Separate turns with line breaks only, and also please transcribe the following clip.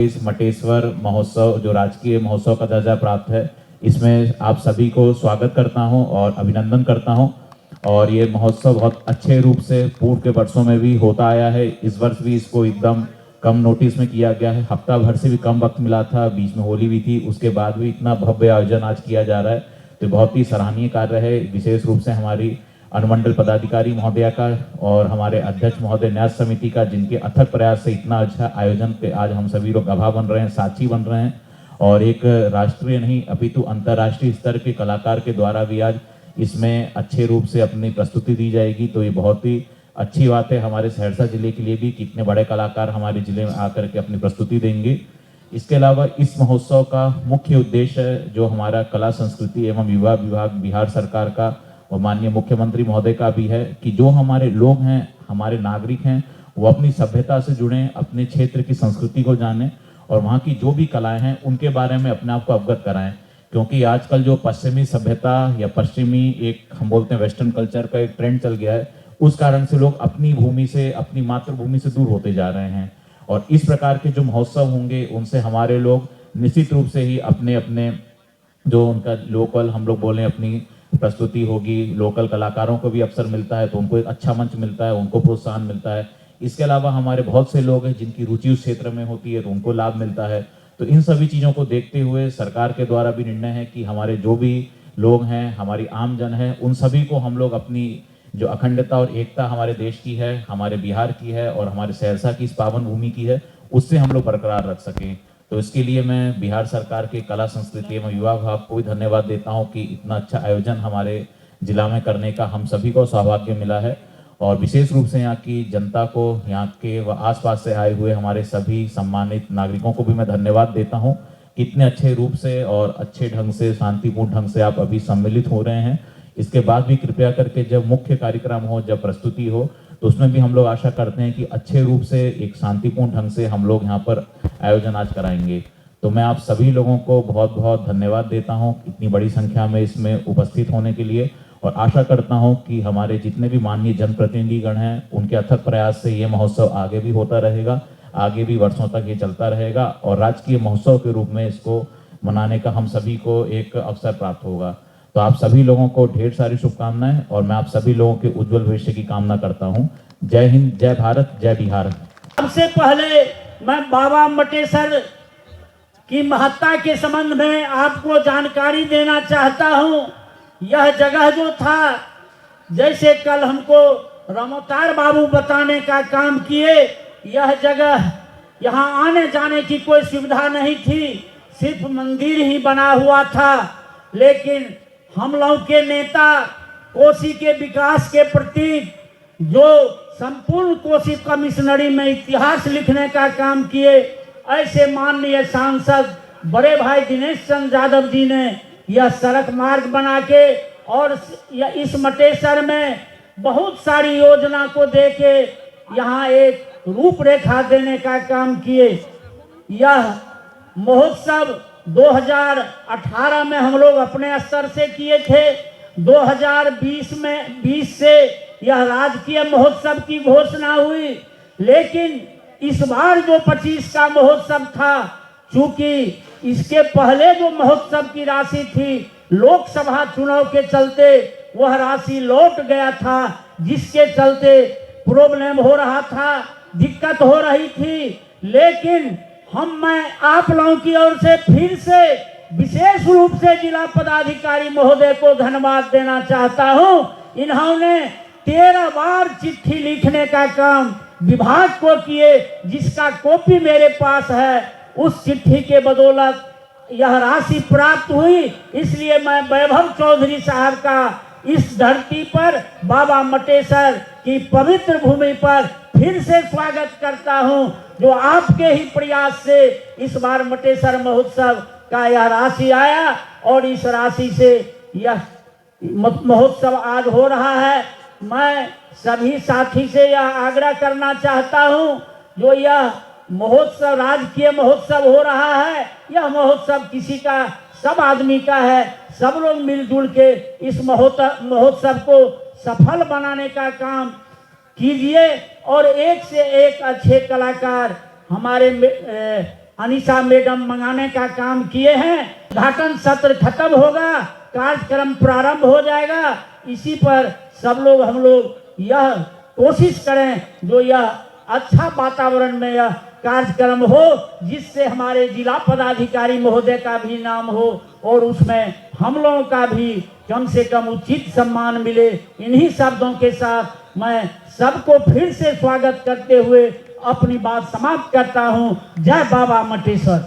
इस मटेश्वर महोत्सव जो राजकीय महोत्सव का दर्जा प्राप्त है, इसमें आप सभी को स्वागत करता हूं और अभिनंदन करता हूं। और ये महोत्सव बहुत अच्छे रूप से पूर्व के वर्षों में भी होता आया है। इस वर्ष भी इसको एकदम कम नोटिस में किया गया है, हफ्ता भर से भी कम वक्त मिला था, बीच में होली भी थी, उसके बाद भी इतना भव्य आयोजन आज किया जा रहा है, तो बहुत ही सराहनीय कार्य है। विशेष रूप से हमारी अनुमंडल पदाधिकारी महोदया का और हमारे अध्यक्ष महोदय न्यास समिति का, जिनके अथक प्रयास से इतना अच्छा आयोजन पे आज हम सभी लोग गवाह बन रहे हैं, साक्षी बन रहे हैं। और एक राष्ट्रीय नहीं अपितु अंतर्राष्ट्रीय स्तर के कलाकार के द्वारा भी आज इसमें अच्छे रूप से अपनी प्रस्तुति दी जाएगी, तो ये बहुत ही अच्छी बात है हमारे सहरसा जिले के लिए भी, कितने बड़े कलाकार हमारे जिले में आकर के अपनी प्रस्तुति देंगे। इसके अलावा इस महोत्सव का मुख्य उद्देश्य जो हमारा कला संस्कृति एवं युवा विभाग बिहार सरकार का और माननीय मुख्यमंत्री महोदय का भी है कि जो हमारे लोग हैं, हमारे नागरिक हैं, वो अपनी सभ्यता से जुड़ें, अपने क्षेत्र की संस्कृति को जानें और वहाँ की जो भी कलाएं हैं उनके बारे में अपने आप को अवगत कराएं। क्योंकि आजकल जो पश्चिमी सभ्यता या पश्चिमी एक हम बोलते हैं वेस्टर्न कल्चर का एक ट्रेंड चल गया है, उस कारण से लोग अपनी भूमि से, अपनी मातृभूमि से दूर होते जा रहे हैं। और इस प्रकार के जो महोत्सव होंगे उनसे हमारे लोग निश्चित रूप से ही अपने अपने जो उनका लोकल हम लोग बोलें अपनी प्रस्तुति होगी, लोकल कलाकारों को भी अवसर मिलता है तो उनको एक अच्छा मंच मिलता है, उनको प्रोत्साहन मिलता है। इसके अलावा हमारे बहुत से लोग हैं जिनकी रुचि उस क्षेत्र में होती है तो उनको लाभ मिलता है। तो इन सभी चीज़ों को देखते हुए सरकार के द्वारा भी निर्णय है कि हमारे जो भी लोग हैं, हमारी आम जन है, उन सभी को हम लोग अपनी जो अखंडता और एकता हमारे देश की है, हमारे बिहार की है और हमारे सहरसा की इस पावन भूमि की है, उससे हम लोग बरकरार रख सकें। तो इसके लिए मैं बिहार सरकार के कला संस्कृति एवं युवा विभाग को भी धन्यवाद देता हूं कि इतना अच्छा आयोजन हमारे जिला में करने का हम सभी को सौभाग्य मिला है। और विशेष रूप से यहाँ की जनता को, यहाँ के व आसपास से आए हुए हमारे सभी सम्मानित नागरिकों को भी मैं धन्यवाद देता हूँ कि इतने अच्छे रूप से और अच्छे ढंग से, शांतिपूर्ण ढंग से आप अभी सम्मिलित हो रहे हैं। इसके बाद भी कृपया करके जब मुख्य कार्यक्रम हो, जब प्रस्तुति हो, तो उसमें भी हम लोग आशा करते हैं कि अच्छे रूप से एक शांतिपूर्ण ढंग से हम लोग यहाँ पर आयोजन आज कराएंगे। तो मैं आप सभी लोगों को बहुत बहुत धन्यवाद देता हूँ इतनी बड़ी संख्या में इसमें उपस्थित होने के लिए, और आशा करता हूँ कि हमारे जितने भी माननीय जनप्रतिनिधिगण हैं उनके अथक प्रयास से ये महोत्सव आगे भी होता रहेगा, आगे भी वर्षों तक ये चलता रहेगा और राजकीय महोत्सव के रूप में इसको मनाने का हम सभी को एक अवसर प्राप्त होगा। तो आप सभी लोगों को ढेर सारी शुभकामनाएं और मैं आप सभी लोगों के उज्जवल भविष्य की कामना करता हूं। जय हिंद, जय भारत, जय बिहार।
सबसे पहले मैं बाबा मटेश्वर की महत्ता के संबंध में आपको जानकारी देना चाहता हूं। यह जगह जो था, जैसे कल हमको रामोतार बाबू बताने का काम किए, यह जगह यहाँ आने जाने की कोई सुविधा नहीं थी, सिर्फ मंदिर ही बना हुआ था। लेकिन हम लोग के नेता कोसी के विकास के प्रति जो संपूर्ण कोसी कमिश्नरी में इतिहास लिखने का काम किए, ऐसे माननीय सांसद बड़े भाई दिनेश चंद्र यादव जी ने यह सड़क मार्ग बना के और इस मटेश्वर में बहुत सारी योजना को देके यहाँ एक रूपरेखा देने का काम किए। यह महोत्सव 2018 में हम लोग अपने स्तर से किए थे। 2020 से यह राजकीय महोत्सव की घोषणा हुई, लेकिन इस बार जो 25 का महोत्सव था, चूंकि इसके पहले जो महोत्सव की राशि थी लोकसभा चुनाव के चलते वह राशि लौट गया था, जिसके चलते प्रॉब्लम हो रहा था, दिक्कत हो रही थी। लेकिन मैं आप लोगों की ओर से फिर से विशेष रूप से जिला पदाधिकारी महोदय को धन्यवाद देना चाहता हूं। इन्होंने 13 बार चिट्ठी लिखने का काम विभाग को किए, जिसका कॉपी मेरे पास है। उस चिट्ठी के बदौलत यह राशि प्राप्त हुई। इसलिए मैं वैभव चौधरी साहब का इस धरती पर, बाबा मटेश्वर की पवित्र भूमि पर फिर से स्वागत करता हूं, जो आपके ही प्रयास से इस बार मटेश्वर महोत्सव का यह राशि आया और इस राशि से यह महोत्सव आज हो रहा है। मैं सभी साथी से यह आग्रह करना चाहता हूं, जो यह महोत्सव राजकीय महोत्सव हो रहा है, यह महोत्सव किसी का, सब आदमी का है। सब लोग मिलजुल के इस महोत्सव को सफल बनाने का काम कीजिए और एक से एक अच्छे कलाकार हमारे अनिशा मैडम मंगाने का काम किए हैं। उद्घाटन सत्र खत्म होगा, कार्यक्रम प्रारंभ हो जाएगा। इसी पर सब लोग हम लोग यह कोशिश करें जो यह अच्छा वातावरण में यह कार्यक्रम हो, जिससे हमारे जिला पदाधिकारी महोदय का भी नाम हो और उसमें हम लोगों का भी कम से कम उचित सम्मान मिले। इन्हीं शब्दों के साथ मैं सबको फिर से स्वागत करते हुए अपनी बात समाप्त करता हूं। जय बाबा मटेश्वर।